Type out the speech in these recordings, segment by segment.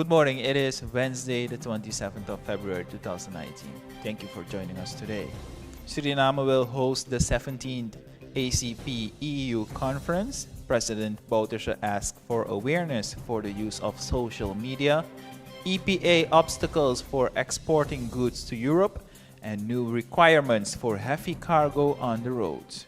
Good morning. It is Wednesday, the 27th of February 2019. Thank you for joining us today. Suriname will host the 17th ACP EU conference. President Bouterse asked for awareness for the use of social media, EPA obstacles for exporting goods to Europe, and new requirements for heavy cargo on the roads.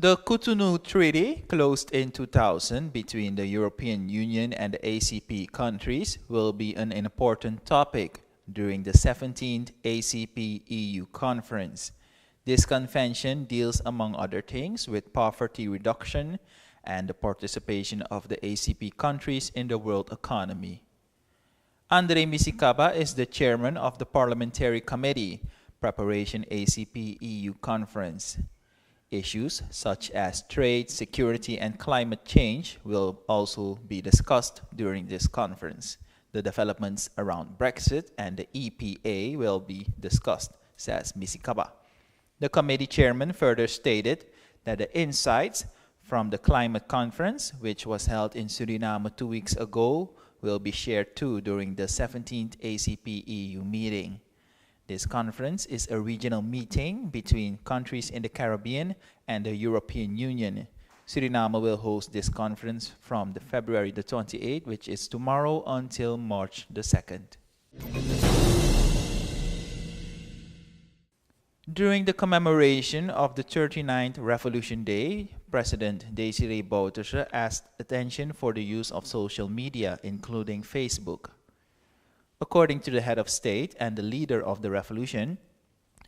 The Cotonou Treaty, closed in 2000 between the European Union and the ACP countries, will be an important topic during the 17th ACP EU conference. This convention deals, among other things, with poverty reduction and the participation of the ACP countries in the world economy. Andre Misikaba is the chairman of the Parliamentary Committee, Preparation ACP EU Conference. Issues such as trade, security, and climate change will also be discussed during this conference. The developments around Brexit and the EPA will be discussed, says Misikaba. The committee chairman further stated that the insights from the climate conference, which was held in Suriname 2 weeks ago, will be shared too during the 17th ACP EU meeting. This conference is a regional meeting between countries in the Caribbean and the European Union. Suriname will host this conference from February the 28th, which is tomorrow, until March the 2nd. During the commemoration of the 39th Revolution Day, President Desiré Bouterse asked attention for the use of social media, including Facebook. According to the head of state and the leader of the revolution,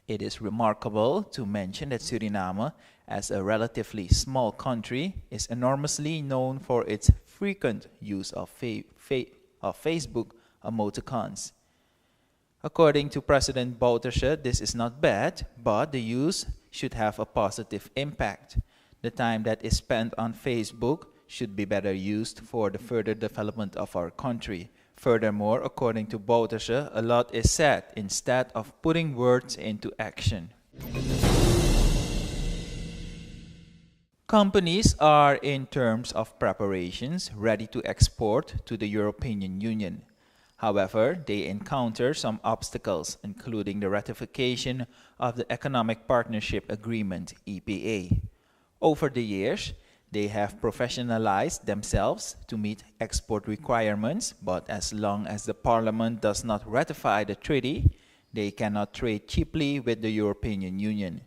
it is remarkable to mention that Suriname, as a relatively small country, is enormously known for its frequent use of Facebook emoticons. According to President Bouterse, this is not bad, but the use should have a positive impact. The time that is spent on Facebook should be better used for the further development of our country. Furthermore, according to Bouterse, a lot is said instead of putting words into action. Companies are, in terms of preparations, ready to export to the European Union. However, they encounter some obstacles, including the ratification of the Economic Partnership Agreement, EPA. Over the years, they have professionalized themselves to meet export requirements, but as long as the Parliament does not ratify the treaty, they cannot trade cheaply with the European Union.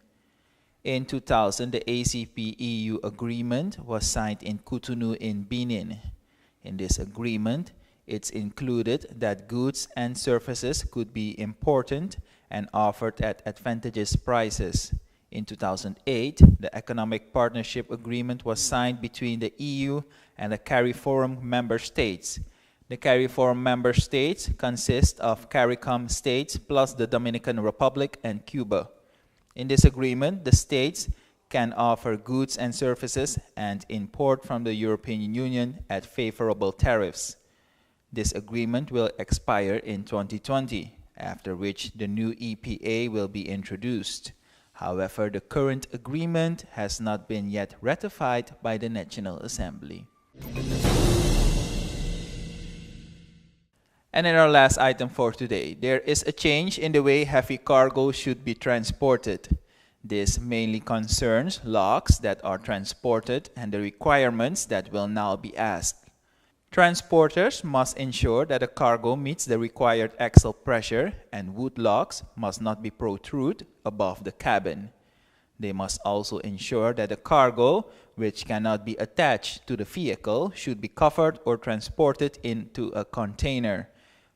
In 2000, the ACP-EU agreement was signed in Cotonou in Benin. In this agreement, it's included that goods and services could be imported and offered at advantageous prices. In 2008, the Economic Partnership Agreement was signed between the EU and the CARIFORUM member states. The CARIFORUM member states consist of CARICOM states plus the Dominican Republic and Cuba. In this agreement, the states can offer goods and services and import from the European Union at favorable tariffs. This agreement will expire in 2020, after which the new EPA will be introduced. However, the current agreement has not been yet ratified by the National Assembly. And in our last item for today, there is a change in the way heavy cargo should be transported. This mainly concerns logs that are transported and the requirements that will now be asked. Transporters must ensure that the cargo meets the required axle pressure, and wood logs must not be protrude above the cabin. They must also ensure that the cargo, which cannot be attached to the vehicle, should be covered or transported into a container.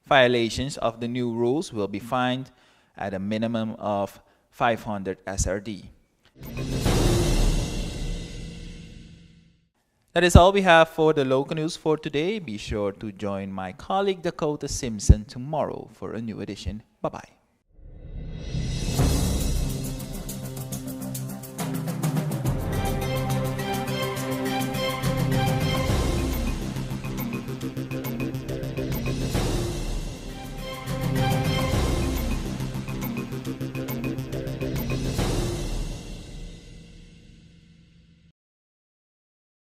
Violations of the new rules will be fined at a minimum of 500 SRD. That is all we have for the local news for today. Be sure to join my colleague Dakota Simpson tomorrow for a new edition. Bye-bye.